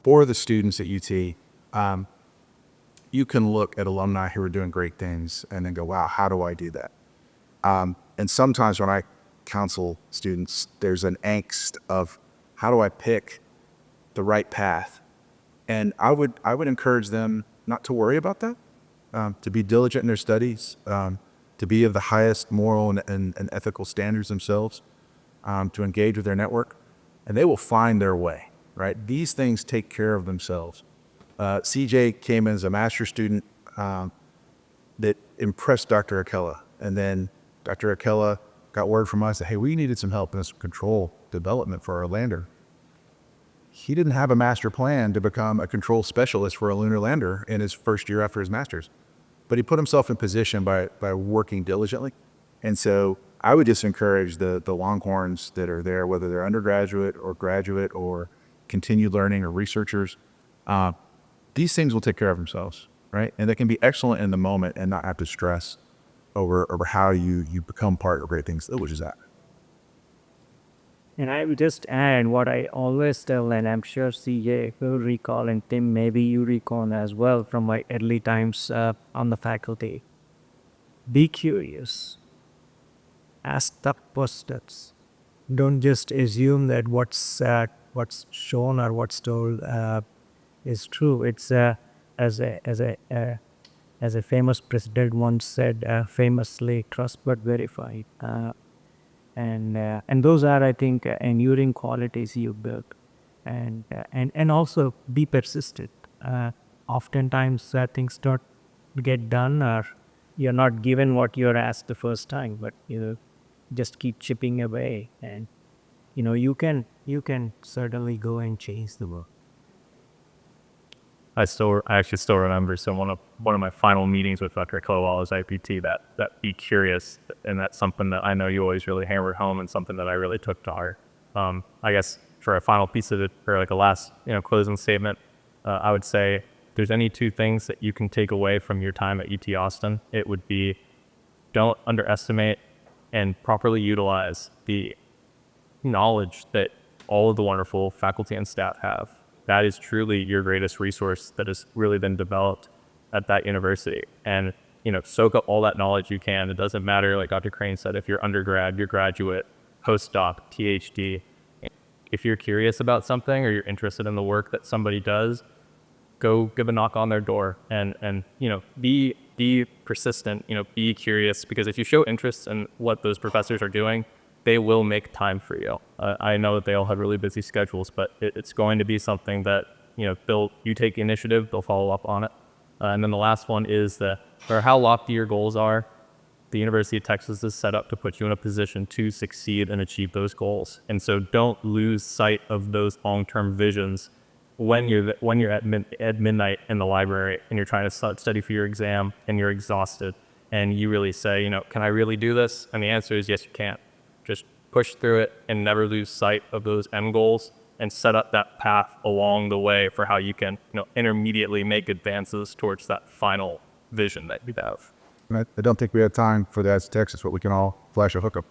for the students at UT, you can look at alumni who are doing great things and then go, wow, how do I do that? And sometimes when I counsel students, there's an angst of how do I pick the right path? And I would encourage them not to worry about that, to be diligent in their studies, to be of the highest moral and ethical standards themselves, to engage with their network, and they will find their way, right? These things take care of themselves. CJ came in as a master's student that impressed Dr. Akella, and then Dr. Akella got word from us that, hey, we needed some help in some control development for our lander. He didn't have a master plan to become a control specialist for a lunar lander in his first year after his master's, but he put himself in position by working diligently. And so I would just encourage the Longhorns that are there, whether they're undergraduate or graduate or continued learning or researchers, these things will take care of themselves, right? And they can be excellent in the moment and not have to stress over how you become part of great things, which is that. And I will just add what I always tell, and I'm sure CJ will recall, and Tim, maybe you recall as well from my early times on the faculty. Be curious. Ask tough questions. Don't just assume that what's shown or what's told is true. It's as a famous president once said, famously, trust but verify. And those are, I think, enduring qualities you build, and also be persistent. Oftentimes things don't get done, or you're not given what you're asked the first time, but just keep chipping away, and you can certainly go and change the world. I actually still remember. So one of my final meetings with Dr. Akella while I was IPT, that be curious, and that's something that I know you always really hammered home, and something that I really took to heart. I guess for a final piece of it, or like a last closing statement, I would say if there's any two things that you can take away from your time at UT Austin, it would be don't underestimate and properly utilize the knowledge that all of the wonderful faculty and staff have. That is truly your greatest resource that has really been developed at that university. And, soak up all that knowledge you can. It doesn't matter, like Dr. Crain said, if you're undergrad, you're graduate, postdoc, PhD. If you're curious about something or you're interested in the work that somebody does, go give a knock on their door and be persistent, be curious, because if you show interest in what those professors are doing, they will make time for you. I know that they all have really busy schedules, but it's going to be something that, you take initiative, they'll follow up on it. And then the last one is that no matter how lofty your goals are, the University of Texas is set up to put you in a position to succeed and achieve those goals. And so don't lose sight of those long-term visions when you're at midnight in the library and you're trying to study for your exam and you're exhausted and you really say, can I really do this? And the answer is yes, you can. Just push through it and never lose sight of those end goals and set up that path along the way for how you can, intermediately make advances towards that final vision that you have. And I don't think we have time for that, Texas, but we can all flash a hookup.